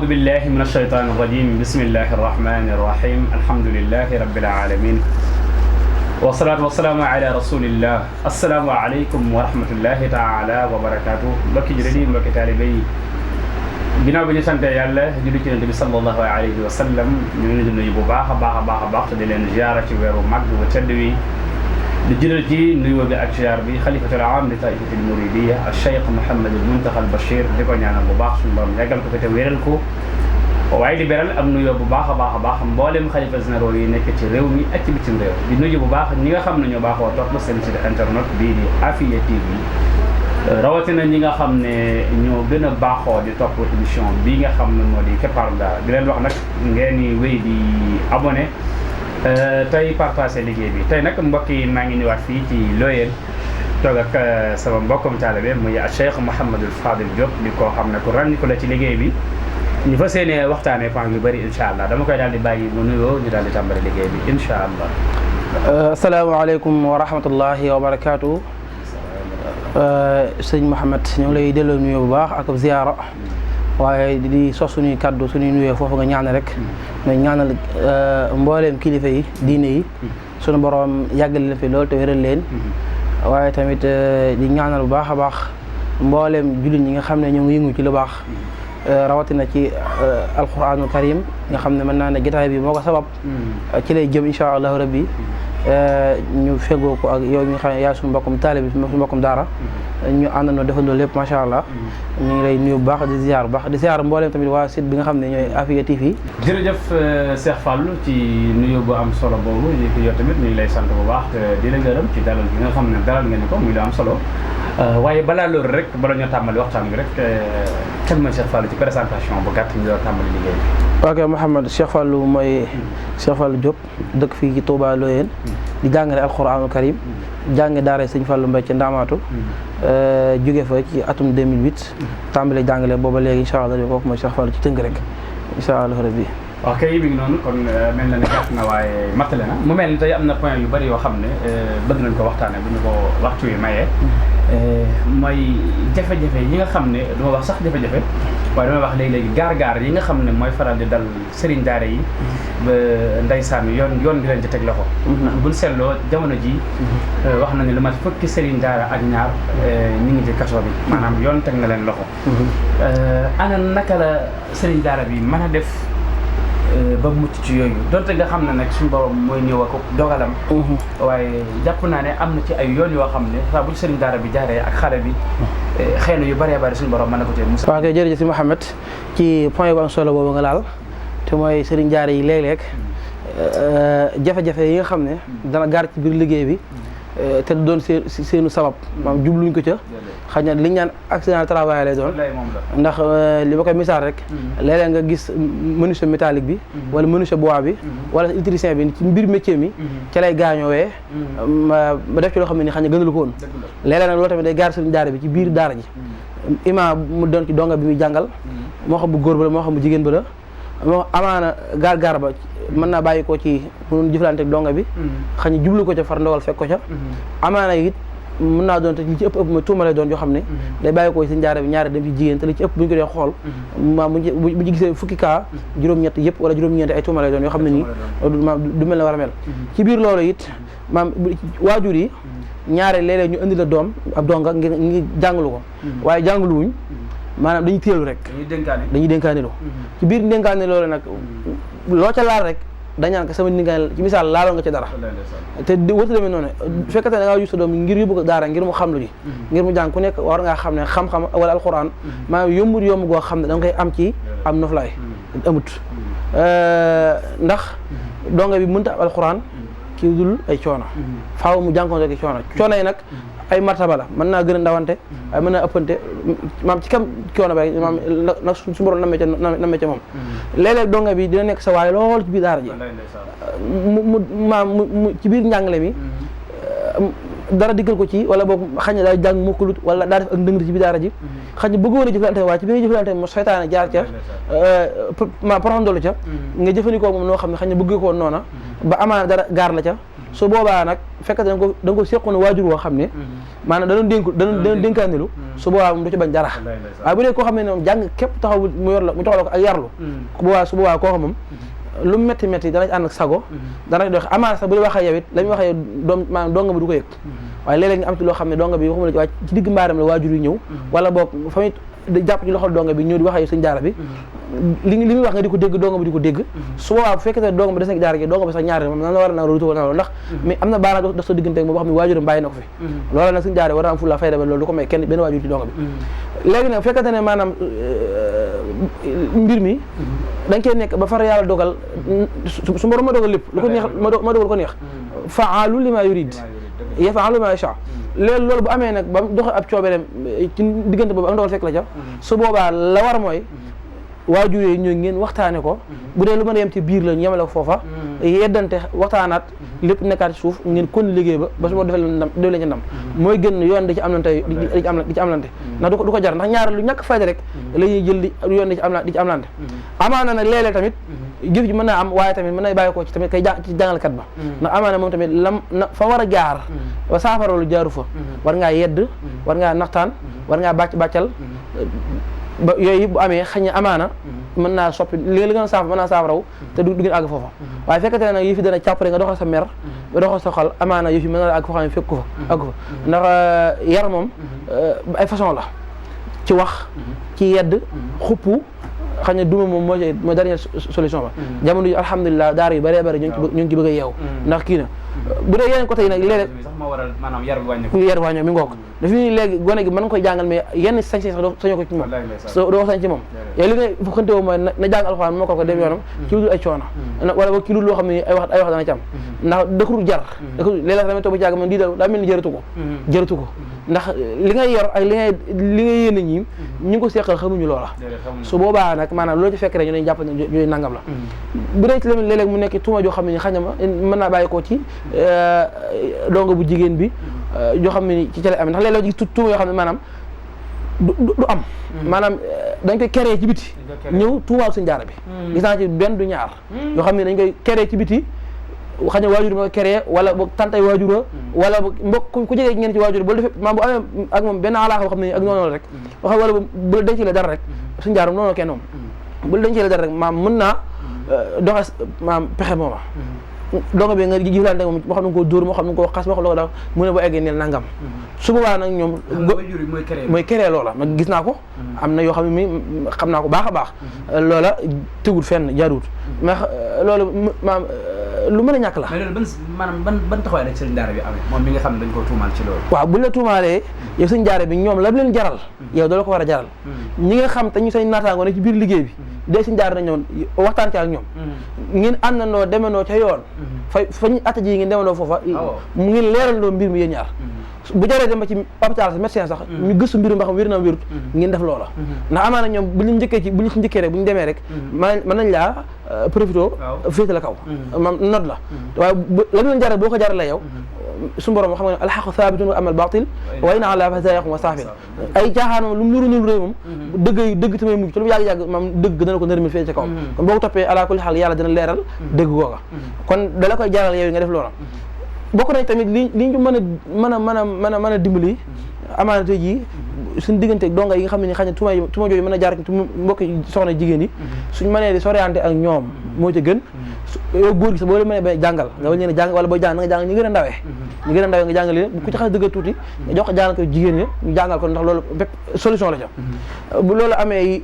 أعوذ بالله من الشيطان الرجيم بسم الله الرحمن الرحيم الحمد لله رب العالمين والصلاة والسلام على رسول الله السلام عليكم ورحمة الله تعالى وبركاته mbokki jullit yi mbokki taalibe yi ginnaaw bi ñu sante yàlla julli ci Yonent bi sallallahu alayhi wa sallam ñu ngi leen di nuyu bu baax a baax a baax a baax te di leen ziyaara ci weeru màgg bu tedd wi di jëlal ci nuyoo bi ak ziyaar bi xalifatul aam li taifatil muridiyya al Cheikh Mouhamadul Muntaxa al Bachir di ko ñaanal bu baax suñu borom yàggal ko fi te wéral ko waaye di beral am nuyoo bu baax a baax a baax mboolem xalifa généraux yi nekk ci réew mi ak ci bitim réew di nuyu bu baax ñi nga xam ne ñoo baaxoo topp seen site internet bii di Afia TV rawatina ñi nga xam ne ñoo gën a baaxoo di topp émission bii nga xam ne moo di Keppaaru Daara di leen wax nag ngeen di wéy di abonné tey partagé liggéey bi tey nag mbokk yi maa ngi ñëwaat fii ci Loyeen toog ak sama mbokkum taalibe muy Cheikh Mouhamadul Fadil Diop di ko xam ne ku ràññiku la ci liggéey bi ñu fas yéene waxtaanee point yu bëri incha allah dama koy daal di bàyyi mu nuyoo ñu daal di tàmbali liggéey bi incha allah. asalaamaaleykum wa rahmatullahi wa barakaatu. sëñ Mouhamed ñu ngi lay delloo nuyoo bu baax ak ziyaara waaye di sos suñuy kaddu suñuy nuyoo foofu nga ñaanal rek nga ñaanal mbooleem kilifa yi diine yi suñu borom yàggal leen fi lool te wéral leen waaye tamit di ñaanal bu baax a baax mbooleem jullit ñi nga xam ne ñoo ngi yëngu ci lu baax rawatina ci alquranul karim nga xam ne mën naa ne jotaay bi moo ko sabab ci lay jëm incha allahu rabbi ñu fegoo ko ak yow mi nga xam ne yaay suñu mbokkum taalibe bi suñu mbokkum daara ñu àndandoo defandoo lépp macha allah ñu ngi lay nuyu bu baax di ziar bu baax di ziar mbooleem tamit waa site bi nga xam ne ñooy Afia TV. jërëjëf Cheikh Fallou ci nuyu bu am solo boobu yow tamit ñu ngi lay sant bu baax di la gërëm ci dalal bi nga xam ne dalal nga ni ko muy lu am solo waaye balaa loolu rek bala ñoo tàmbali waxtaan bi rek kan mooy Cheikh Fallou ci présentation bu gàtt ñu doon tàmbali liggéey bi. ok Mouhamed Cheikh Fallou mooy Cheikh Fallou Diop dëkk fii ci Touba Loyeen di jàngale alquranul karim jànge daara sëñ Fallou Mbaye ci Ndaamaatu jóge fa ci atum 2008 tàmbale jàngale booba léegi incha allah kooku mooy Cheikh Fallou ci tënk rek incha allah rabbi. ok mi ngi noonu kon mel na ne gàtt na waaye mattale na mu mel ni tey am na point yu bëri yoo xam ne bëgg nañ ko waxtaane bu ñu ko waxtu wi mayee mooy jafe-jafe yi nga xam ne duma wax sax jafe-jafe waaye damay wax léegi-léegi gaar-gaar yi nga xam ne mooy faral di dal sëriñ daara yi ba ndeysaan yoon di leen ci teg loxo ndax buñ seetloo jamono ji wax nañu lu mat fukki sëriñ daara ak ñaar ñu ngi ci kaso bi maanaam yoon teg na leen loxo ana naka la sëriñ daara bi mën a def ba mucc ci yooyu donte nga xam ne nag suñu borom mooy ñëw ak dogalam waaye jàpp naa ne am na ci ay yoon yoo xam ne saa bu ci sëriñ daara bi jaaree ak xale bi xëy na yu bëree bëri suñu borom mën na ko cee musa. waaw kay jërëjëf si Mouhamed ci point bu am solo boobu nga laal te mooy sëriñ daara yi léeg-léeg jafe-jafe yi nga xam ne dana gaar ci biir liggéey bi te du doon seenu sabab maanaam jubluñ ko ca xëy na li ñu naan accident de travail lay doon ndax li ma koy misaal rek léeg-léeg nga gis menuisier métallique bi wala menuisier bois bi wala électricien bi ci mbir métier mi ca lay gaañoowee ma def ci loo xam ne ni xëy na gënalu ko woon léeg-léeg nag loolu tamit day gaar sëriñ daara bi ci biir daara ji ima mu doon ci donga bi muy jàngal moo xam bu góor ba la moo xam bu jigéen ba la moo amaana gaar ba mën naa bàyyi ko ci mënun jëflante ak donga bi xëy na jublu ko ca far ndogal fekk ko ca amaana it mën naa doon te li ci ëpp mooy tuuma lay doon yoo xam ne day bàyyi ko ci daara bi ñaari dem ci jigéen te li ci ëpp bu ñu ko dee xool maam bu ci gisee fukki cas juróom-ñett yëpp wala juróom-ñeent ay tuuma lay doon yoo xam ne nii maam du mel ne war a mel ci biir loolu it maam waajur yi ñaare léeg-léeg ñu indi la doom ab donga ngir jàngalu ko waaye jàngalu wuñ maanaam dañuy téelu rek dañuy dénkaanelu ci biir dénkaane loolu nag loo ca laal rek dañaan ko sama dénkaane ci misaal laaloon nga ci dara te wërta demee noonu fekkate da ngaa yu sa doom ngir yóbbu ko daara ngir mu xam lu ji ngir mu jàng ku nekk war ngaa xam ne xam-xam wala alxuraan maanaam yombul yomb goo xam ne da nga koy am ci am noflaay amut ndax donga bi mënta am alxuraan ci dul ay coono faaw mu jànkoonte ki coono yi nag ay martaba la mën naa gën a ndawante waaye mën naa ëppante maam ci kam coono ba maam nag su borom namee ca moom léeg-léeg donga bi dina nekk sa waay lool ci biir daara ji mu ci biir njàngale mi dara diggal ko ci wala boog xañ na daa jàng mokkalut wala daa def ak ndëngri ci biir daara ji xañ na bëggoon a jëflante waaye ci bi nga jëflante mo seytaane jaar ca ma porondolu ca nga jëfandikoo moom noo xam ne xañ na bëgg ko noona ba amaana dara gaar la ca su boobaa nag fekk da nga ko seqoon waajur woo xam ne maanaam dana dénkaanilu su boobaa moom du ci bañ dara waaye bu dee koo xam ne moom jàng képp taxawul mu yor la mu taxawal ko ak yarlu su boobaa kooku moom lu mu métti dana ci ànd ak sago dana dox amaana sax bu dee waxee yow it la muy waxee doom maanaam donga bi du ko yëg waaye léeg-léeg nga am ci loo xam ne donga bi waxuma la ci waa ci digg mbaaram la waajur yi ñëw wala boog famit da jàpp ci loxol donga bi ñëw di wax yow sëñ daara bi li muy wax nga di ko dégg donga bi di ko dégg su boobaa bu fekkee ne donga bi des na daara gi donga bi sax ñaari moom nan la war a na ruutu na loolu ndax mais am na baana dox sa diggante ak moom boo xam ne waajuram bàyyi na ko fi loola nag sëñ daara war na am fulla fayda ba loolu du ko may kenn benn waajur ci donga bi léegi nag fekkente ne maanaam mbir mi da nga koy nekk ba far yàlla dogal su borom ma dogal lépp lu ko neex ma dogal ko neex faalu li ma yurid yafaalu ma yasha léegi loolu bu amee nag ba mu doxee ab coobereem ci diggante boobu ak ndogal fekk la ca su boobaa la war mooy waajur yi ñoo ngeen waxtaane ko bu dee lu mën a yem ci biir la ñu yemale ko foofa yeddante waxtaanaat lépp nekkaat ci suuf ngeen kon liggéey ba su ma defee leen ci ndam mooy gën yoon di ci am lante di ci am lante ndax du ko jar ndax ñaar lu ñàkk fayda rek la ñuy jël di yoon di ci am lante amaana nag léeg-léeg tamit jëf ji mën naa am waaye tamit mën na bàyyi ko ci tamit kay ci jàngalkat ba ndax amaana moom tamit fa war a jaar ba saafara lu jaaru fa war ngaa yedd war ngaa naxtaan war ngaa bàccal ba yooyu bu amee xëy na amaana mën naa soppi li nga saafara mën naa saafaraw te du ngeen àgg foofa waaye fekkate ne nag yi fi dana càppare nga doxal sa mer nga doxal sa xol amaana yi fi mën na àgg foo xam ne fekk ko fa àgg fa ndax yar moom ay façon la ci wax ci yedd xuppu xam ne duma moom mooy dernière solution ba jamono ji alhamdulilah daara yu bëree bëri ñu ngi ci bëgg a yeewu ndax kii na bu dee yeneen côté yi nag léeg-léeg sax moo waral maanaam yar wàññi mi ngoog dafa ni léegi gone gi mën nga koy jàngal mais yenn sañ-sañ sax sañoo ko ci moom doo sañ ci moom yow li ngay xante woo mooy na jàng alxuraan moo ko dem yoonam ci lu dul ay coono wala boog ci lu loo xam ne ay wax dana ci am ndax dëkkurul jar léeg-léeg tamit toog ba ci yàgg man di daa mel ni jërëtu ko ndax li ngay yor ak li ngay yéene ñi ñu ngi ko seqal xamuñu loola su boobaa nag maanaam loolu ci fekk rek ñu dañ jàpp ne yooyu nangam la bu dee ci tamit léeg-léeg mu nekk tuuma joo xam ne xañ ma mën naa bàyyi koo ci dongo bu jigéen bi joo xam ne ci cale am ndax léeg-léeg gis tuuma yoo xam ne maanaam du am maanaam dañ koy créé ci biti ñëw tuumaal sëñ daara bi gis naa ci benn du ñaar yoo xam ne dañ koy créé ci biti xëy na waajur ma créé wala boog tantay waajura wala boog mbokk ku jegee ngeen ci waajur bu defee maam bu amee ak moom benn alaaka boo xam ne ak noonu la rek wax wala bu la dencee dara rek suñu jaarum noonu kenn moom bu la dencee dara rek maam mën naa doxes maam pexe mooma donga bi nga jëflante moom moo xam ne ko dóor moo xam ne ko xas moo xam ne ko daal mu ne boo eggee neel nangam su boobaa nag ñoom mooy créé loola ma gis naa ko am na yoo xam ne mi xam naa ko baax a baax loola tegul fenn jaaruwut mais loolu maam lu mën a ñàkk la. mais loolu ban taxawaay la sëriñ daara bi amee moom mi nga xam ne dañ koo tuumaal ci loolu. waaw buñ la tuumaalee yow sëriñ daara bi ñoom la leen jaral yow doo la ko war a jaral ñi nga xam te ñu say naataangoo ne ci biir liggéey bi dee sëriñ daara na ñoom waxtaan ci ak ñoom ngeen àndandoo demandoo ca yoon fa ñu atta ji ngeen demandoo foofa mu ngeen leeraloo mbir mi yéen ñaar bu jaree dem ba ci hôpital sax médecin sax ñu gëstu mbirum ba xam wér na wérut ngeen def loola ndax amaana ñoom bu ñu ci njëkkee rek bu ñu demee rek mën nañ laa profito féete la kaw maam note la waaye la leen jaral boo ko jaralee yow suñu borom xam nga ne alxaqu saabitun wa amal baatil wa in ala fa zayaqum wa saafin ay caaxaan moom lu mu nuru réew moom dëgg tamay mujj te lu mu yàgg maam dëgg dana ko nërmil fee ci kaw kon boo ko toppee ala kulli xaal yàlla dina leeral dëgg googa kon dala koy jaral yow nga def loola bokk nañ tamit li ñu mën a dimbali amaana tey jii suñu diggante ak donga yi nga xam ne xëy na tuuma jooju mën a jaar ci mbokki soxna jigéen yi suñ mënee di sorienté ak ñoom moo ci gën yow góor gi sax boo leen mënee ba jàngal nga wal leen a jàng wala booy jàng nga jàng ñi gën a ndawee nga jàngal leen ku ci xas dëgg tuuti nga jox ko jàngal ko jigéen ñi ñu jàngal ko ndax loolu bépp solution la ca bu loolu amee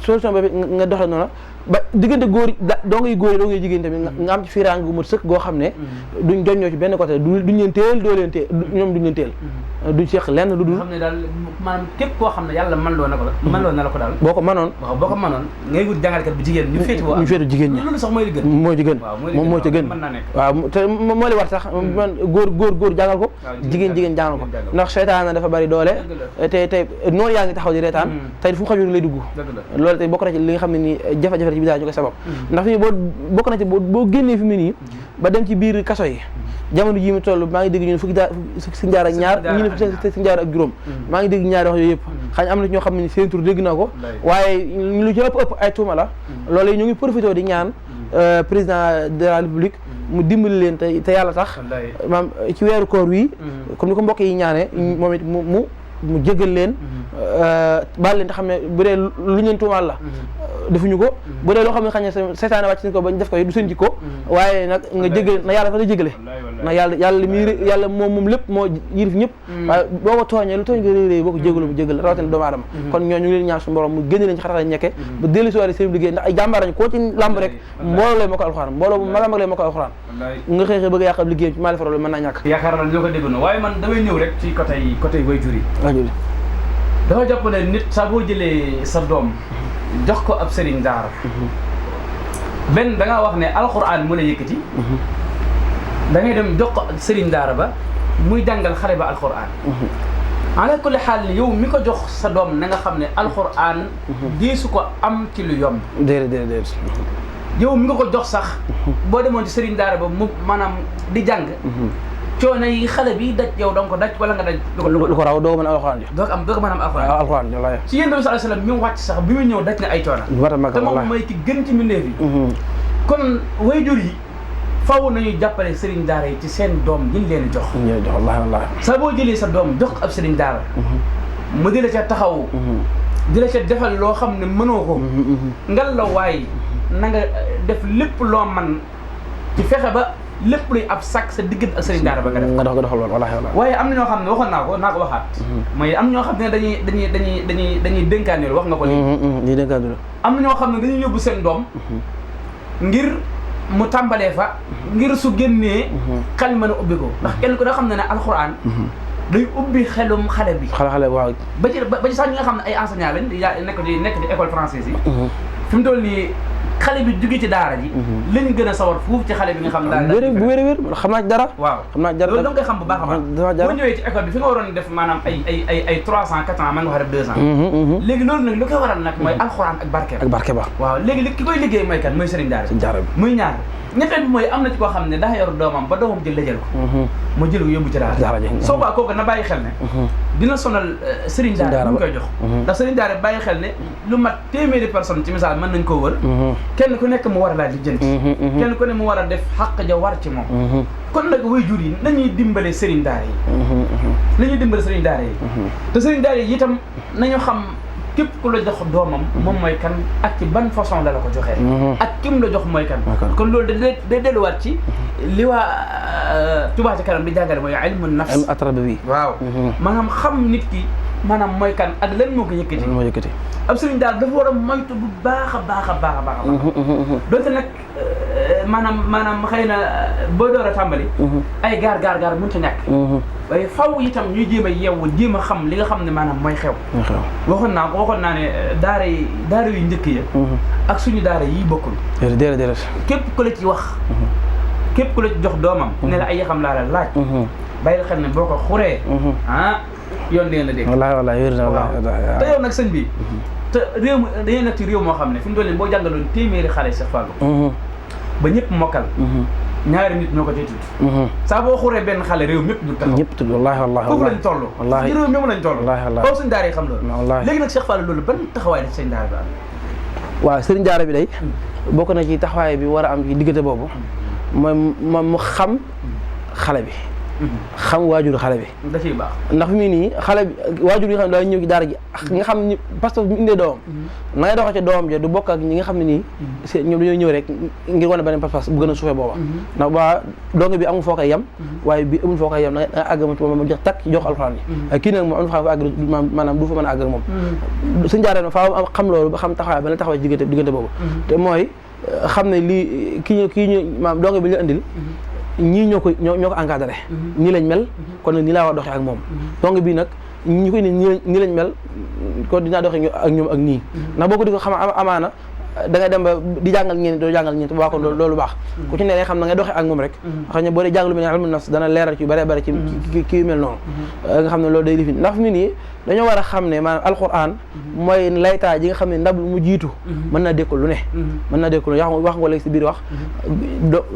solution boobu nga doxee noonu ba diggante góor doo ngay góor yi doo ngay jigéen tamit nga am ci fiiraange gu mat sëkk goo xam ne duñ joññoo ci benn côté duñ leen teel doo leen teel ñoom duñ leen teel duñ seq lenn lu dul xam ne daal maanaam képp koo xam ne yàlla mën loo na la ko daal boo ko mënoon ngay wut jàngalekat bu jigéen ñu féetu jigéen ñi loolu sax mooy li gën moo ci gën moom moo ci gën waaw te moo li war sax man góor jàngal ko jigéen jàngal ko ndax seytaan dafa bari doole te noonu yaa ngi taxaw di reetaan tey fu mu xajul lay dugg loolu tey bokk na ci li nga xam ne nii jafe-jafe ci bidaa ñu ko sabab ndax fi bokk na ci boo génnee fi mu nii ba dem ci biir kaso yi jamono ji mu toll maa ngi dégg ñu ne fukki njaar ak ñaar ñu ne fukki njaar ak juróom maa ngi dégg ñaari wax yooyu yëpp xëy na am na ñoo xam ne seen tur dégg naa ko waaye lu ci ëpp ay tuuma la loolu ñu ngi profité di ñaan président de la République mu dimbali leen te yàlla tax maam ci weeru koor wi comme ni ko mbokk yi ñaanee moom it mu jégal leen baal leen te xam ne bu dee lu ñu tuumaal la defuñu ko bu dee loo xam ne xañ ne seytaane wàcc nañ ko bañ def ko du seen jikko waaye nag nga jégal na yàlla dafa da jégale na yàlla moom lépp moo yilif ñëpp waaye boo ko tooñee lu tooñ nga réy boo ko jégalu mu jégal rawatina doomu aadama kon ñoo ñu ngi leen ñaan suñu borom mu génne leen ci xatax ñekke ba dellu si seen liggéey ndax ay jàmbaar lañ koo ci làmb rek mbooloo lay moo ko alxuraan mbooloo bu mag a mag lay moo ko alxuraan nga xëy bëgg a yàq liggéey ci maa defaral mën naa ñàkk yaakaar naa ñoo ko dégg na waaye man damay ñëw rek ci côté waajur yi dafa jàpp ne nit saa boo jëlee sa doom jox ko ab sëriñ daara benn da ngaa wax ne alxuraan mu la yëkkati da ngay dem jox ko sëriñ daara ba muy jàngal xale ba alxuraan ala kulli xaal yow mi ko jox sa doom na nga xam ne alxuraan diisu ko am ci lu yomb déedéet yow mi nga ko jox sax boo demoon ci sëriñ daara ba mu maanaam di jàng coono yi xale bi daj yow danga ko daj wala nga daj lu ko raw doo ko mën a alxuraan doo ko mën a am alxuraan ci yéen bi sallallahu alayhi wasallam mi mu wàcc sax bi mu ñëw daj na ay coono te moom mooy ki gën ci mbindeef yi kon waajur yi faaw nañu jàppale sëriñ daara yi ci seen doom yi ñu leen jox wallaahi saa boo jëlee sa doom jox ab sëriñ daara mu di la ca taxaw di la ca defal loo xam ne mënoo ko ngal la waay na nga def lépp loo man ci fexe ba lépp luy ab sac sa diggante ak sëriñ daara ba nga def nga doxal lool wallaahi waaye am na ñoo xam ne waxoon naa ko waxaat mooy am ñoo xam ne dañuy dénkaaneel wax nga ko léegi am na ñoo xam ne dañuy yóbbu seen doom ngir mu tàmbalee fa ngir su génnee xel mën a ubbi ko ndax kenn ku da xam ne ne alxuraan day ubbi xelum xale bi xale waaw ba ci sax ñi nga xam ne ay enseignants lañ nekk di école française yi fi mu toll nii xale bi jóge ci daara ji lañ gën a sawar fuuf ci xale bi nga xam ne daara bu wér xam naa ci dara waaw xam naa ci dara loolu da nga koy xam bu baax a baax boo ñëwee ci école bi fi nga waroon def maanaam ay 3 ans 4 ans man nga wax def 2 ans léegi loolu nag li koy waral nag mooy alxuraan ak barke ba waaw léegi ki koy liggéey mooy kan mooy sëriñ daara bi muy ñaar ñetteel bi mooy am na ci koo xam ne daa yor doomam ba doomam jël la jël ko mu jël ko yóbbu ci daara soo baa kooku na bàyyi xel ne dina sonal sëriñ daara mu koy jox ndax sëriñ daara bàyyi xel ne lu mat téeméeri personne ci misaal mën nañ koo wër kenn ku nekk mu war a laaj lijjanti kenn ku ne mu war a def xàq ja war ci moom kon nag waajur yi nañuy dimbale sëriñ daara yi te sëriñ daara yi itam nañu xam képp ku la jox doomam moom mooy kan ak ci ban façon la ko joxee ak kim la jox mooy kan kon loolu day delluwaat ci li waa Touba ca kanam di jàngale mooy ilmu nafs atrabi waaw maanaam xam nit ki maanaam mooy kan ak lan moo ko yëkkati ab sëriñ daal dafa war a moytu bu baax a baax donte nag maanaam xëy na boo door a tàmbali ay gaar mënut a ñàkk waaye faw itam ñuy jéem a yeewu jéem a xam li nga xam ne maanaam mooy xew waxoon naa ne daara yu njëkk ya ak suñu daara yi bokkul déedéet képp ku la ci wax képp ku la ci jox doomam ne la ay yaxam laa la laaj bàyyil xel ne boo ko xuree yoon dina la dégg wallaahi wér na te yow nag sëñ bi te réew mi dañuy nekk ci réew moo xam ne fi mu toll nii boo jàngaloon téeméeri xale Cheikh Fallou ba ñëpp mokkal ñaari nit ñoo ko cay tudd saa boo xuree benn xale réew mépp du taxaw ñëpp tudd wallaahi foofu lañ toll ci réew mépp lañ toll foofu sëñ daara yi xam loolu léegi nag Cheikh Fallou loolu ban taxawaay la ci sëñ daara bi am waaw sëriñ daara bi day bokk na ci taxawaay bi war a am ci diggante boobu mooy mu xam xale bi xam waajur xale bi da ciy baax ndax fi mu nii xale bi waajur yi nga xam ne daa ñëw ci daara ji nga xam ni parce que bu indee doomam na ngay doxee ci doomam ja du bokk ak ñi nga xam ne nii ñoom dañoo ñëw rek ngir wane beneen pas-pas bu gën a suufee booba ndax ba donge bi amul foo koy yem waaye bi amul foo koy yem da nga àgg moom jox takk jox alxuraan yi kii nag moom am na fa àgg maanaam du fa mën a àgg ak moom suñu jaaree na faaw xam loolu ba xam taxawaay beneen taxawaay diggante boobu te mooy xam ne lii kii ñu maanaam donge bi ñu la indil ñii ñoo ko encadré nii lañ mel kon nag nii laa war a doxee ak moom donc bii nag ñi koy ne nii lañ mel kon dinaa doxee ak ñoom ak nii ndax boo ko di ko xam amaana da ngay dem ba di jàngal ñeent doo jàngal ñeent baa kon loolu baax ku ci ne nga xam na ngay doxee ak moom rek xam ne boo dee jàngalu mel ne ilmu nafs dana leeral ci bare bare ci kii mel noonu nga xam ne loolu day lifi ndax fi mu nii dañoo war a xam ne maanaam alquran mooy laytaa ji nga xam ne ndab lu mu jiitu mën naa dékkul lu ne mën naa dékkul lu ne wax nga léegi si biir wax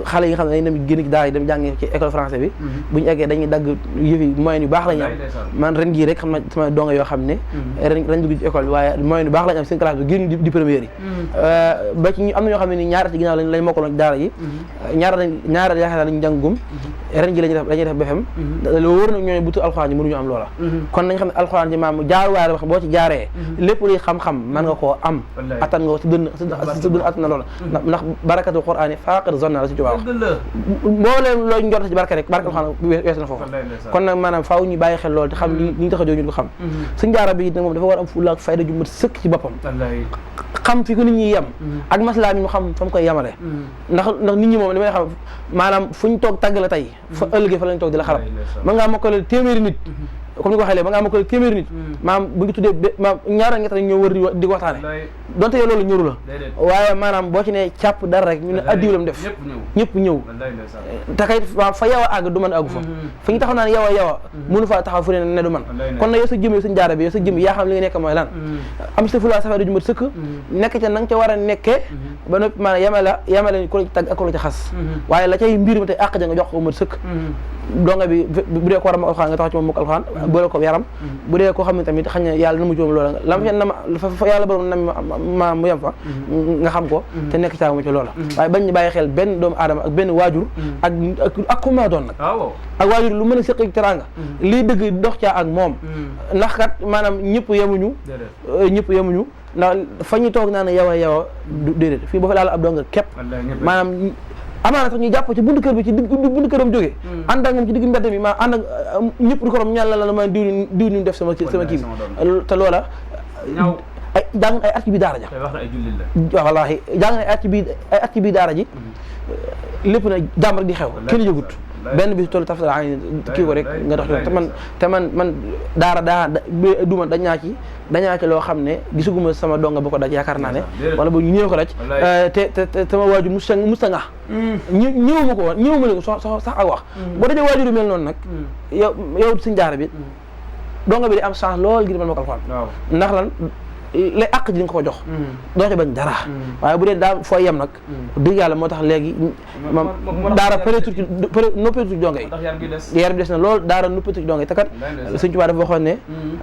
xale yi nga xam ne dañ dem génn ci daara yi dem jàngi ci école français bi bu ñu eggee dañuy dagg yëfi moyen yu baax lañu am man ren gii rek xam na sama donga yoo xam ne ren dugg ci école bi waaye moyen yu baax lañu am seen classe bi génn di première yi ba ci am na ñoo xam ne ni ñaar ci ginnaaw lañ mokkaloon ci daara ji ñaar yaakaar naa lañu jàngum ren ji lañuy def BFEM loolu wóor na ñooñu butu alxuraan ji mënuñu am loola kon nañ xam ne alxuraan ji maam jaaruwaay la wax boo ci jaaree lépp luy xam-xam mën nga koo am attan nga ko si dënn attan na loola ndax barakatul quraan yi faaqir zonna la si ci wax mbooleem looy njort ci barke rek barke alxuraan wees na foofu kon nag maanaam faaw ñu bàyyi xel loolu te xam li ñu tax a jóg ñu ko xam suñ jaara bi it nag moom dafa war am fulla ak fayda ju mat sëkk ci boppam xam fi ko nit ñi yem ak maslaa mi mu xam fa mu koy yemale ndax nit ñi moom li may xam maanaam fu ñu toog tàgg la tey fa ëllëgee fa lañ toog di la xarab mën ngaa mokkale téeméeri nit comme ni ko waxee léegi ba ngaa mokkale téeméeri nit maanaam bu ngi tuddee maam ñaar ñett rek ñoo wër di waxtaane donte yow loolu ñëru la waaye maanaam boo ci ne càpp dara rek ñu ne addiw lam def ñëpp ñëw te kay fa yow a àgg du mën a àggu fa ñu taxaw naan yow a mënu faa taxaw fu ne du man kon nag yow sa jëm yow suñ jaara bi yow sa jëm yaa xam li nga nekk mooy lan am sa fulaa safari ju mat sëkk nekk ca na nga ca war a nekkee ba noppi maanaam yemale ku la ci tagg ak ku la ci xas waaye la cay mbir mi tey àq ja nga jox ko mat sëkk donga bi bu dee ko war a mokk alxuraan nga taxaw ci moom mokk alxuraan boole ko yaram bu dee koo xam ne tamit xañ na yàlla na mu joom loola lam fa yàlla borom nam ma mu yem fa nga xam ko te nekk caa mu ci loola waaye bañ ñu bàyyi xel benn doomu aadama ak benn waajur ak ku ma doon nag ak waajur lu mën a séq teraanga lii dëgg dox caa ak moom ndax kat maanaam ñëpp yemuñu ndax fa ñu toog naa ne yow a déedéet fii boo fa laal ab donga képp maanaam amaana sax ñu jàpp ci buntu kër bi ci buntu këram jógee ànd ak moom ci digg mbedd mi maa ànd ak ñëpp di ko rom ñaan la ma diw ñu def sama kii bi te loola ay jàng ay at ci biir daara ja waaw wallaahi jàng ay at ci biir daara ji lépp na jàmm rek di xew kenn yëgut benn bi tollu tafsir kii ko rek nga dox te man daara duma dañaa ci loo xam ne gisuguma sama donga ba ko daj yaakaar naa ne wala ba ñu ñëw ko daj te sama waajur musta nga ñëwuma ko woon ñëwuma leen ko sax ak wax boo dajee waajur yu mel noonu nag yow suñ daara bi donga bi di am chance lool ngir mën ma ko alxuraan ndax lan lay àq ji nga ko jox doo ci bañ dara waaye bu dee daa foo yem nag dëgg yàlla moo tax léegi moom daara noppeetu ci donga yi yar bi des na lool daara noppeetu ci donga yi te kat Sëñ Tuubaa dafa waxoon ne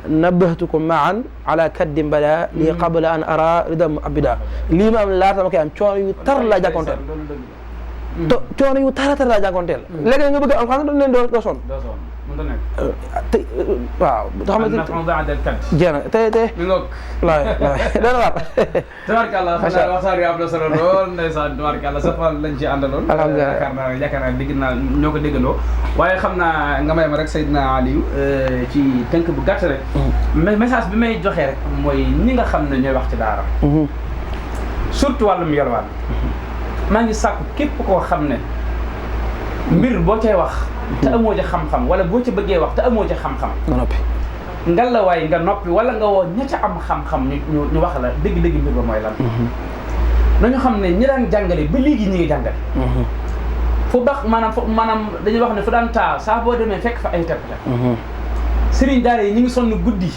nabbahtukum maan ala kaddim bada lii qabla an ara ridam abida lii ma am laata ma koy am coono yu tar laa jàkkoonteel coono yu tara laa jàkkoonteel léegi nga bëgg alxuraan dañ leen doo sonn te waaw xam nga jeex na te wallaay dana war tabarkàlla xam naa waxtaan wi am na solo lool ndeysaan tabarkàlla sa fan lañ ci àndaloon yaakaar naa dégg naa ñoo ko déggandoo waaye xam naa nga may ma rek Seydina Aliou ci tënk bu gàtt rek message bi may joxee rek mooy ñi nga xam ne ñooy wax ci daara surtout wàllum yalwaan maa ngi sàkku képp koo xam ne mbir boo cay wax te amoo ca xam-xam wala boo ca bëggee wax te amoo ca xam-xam nga noppi ngal la waaye nga noppi wala nga woo ña ca am xam-xam ñu wax la dëgg-dëgg mbir ba mooy lan nañu xam ne ñi daan jàngale ba léegi ñi ngi jàngale fu baax maanaam dañuy wax ne fu daan taa saa boo demee fekk fa ay teppte sëriñ daara yi ñi ngi sonn guddi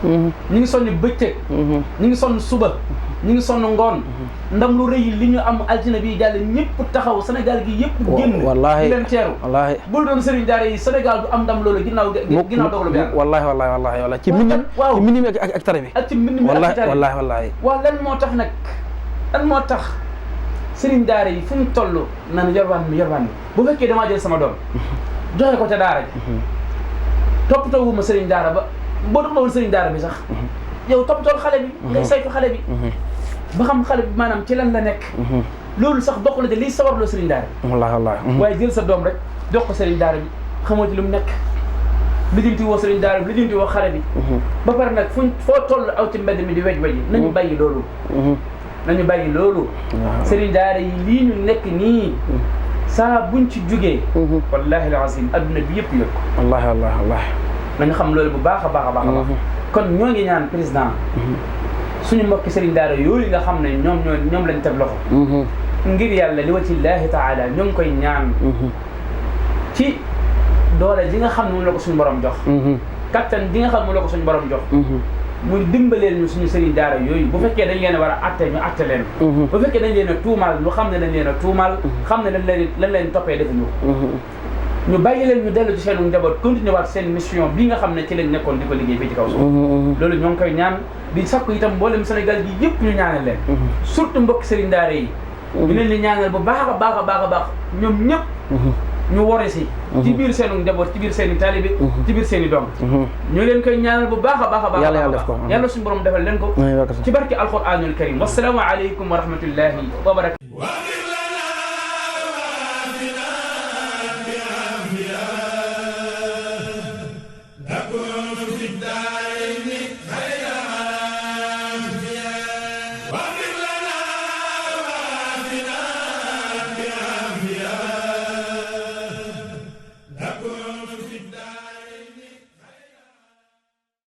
ñi ngi sonn bëccëg ñi ngi sonn suba ñi ngi sonn ngoon ndam lu rëy li ñu am altine bi jàll ñëpp taxaw Sénégal gi yëpp génn di leen teeru wallaahi bul doon sëriñ daara yi Sénégal du am ndam loolu ginnaaw dogalu bi wallaahi ci mbind mi ak tare bi ak ci mbind mi ak tare bi wallaahi waaw lan moo tax nag lan moo tax sëriñ daara yi fu ñu toll nan yorwaan mi bu fekkee damaa jël sama doom joxe ko ca daara ji toppatoo wu ma sëriñ daara ba boo toppatoo woon sëriñ daara bi sax yow toppatool xale bi ngay saytu xale bi ba xam xale bi maanaam ci lan la nekk loolu sax bokk na de liy sawarloo sëriñ daara bi wallaahi waaye jël sa doom rek jox ko sëriñ daara bi xamoo ci lu mu nekk lijjanti woo sëriñ daara bi lijjanti woo xale bi ba pare nag foo toll aw ci mbedd mi di wej nañu bàyyi loolu sëriñ daara yi lii ñu nekk nii saa buñ ci jugee wallahi alazim adduna bi yëpp yëg ko wallaahi nañu xam loolu bu baax a baax kon ñoo ngi ñaan président suñu mbokki sëriñ daara yooyu nga xam ne ñoom lañ teg loxo ngir yàlla li wajhillaahi taala ñoo ngi koy ñaan ci doole ji nga xam ne moom la ko suñu borom jox kattan ji nga xam ne moom la ko suñu borom jox muy dimbaleel ñu suñu sëriñ daara yooyu bu fekkee dañ leen a war a atte ñu atte leen bu fekkee dañ leen a tuumaal ñu xam ne dañ leen a tuumaal xam ne lañ leen toppee defuñu ñu bàyyi leen ñu dellu ci seenu njaboot continuer waat seen mission bii nga xam ne ci lañ nekkoon di ko liggéey fii ci kaw suuf loolu ñoo ngi koy ñaan di sakku itam mboolem Sénégal gi yëpp ñu ñaanal leen surtout mbokk sëriñ daara yi ñu leen di ñaanal bu baax a baax a baax a baax ñoom ñëpp ñu wore si ci biir seenu njaboot ci biir seen i taalibe ci biir seen i doom ñu leen koy ñaanal bu baax a baax a baax yàlla def ko yàlla suñu borom defal leen ko ci barke alquranul karim wassalaamu aleykum wa rahmatullahi wa barakatuh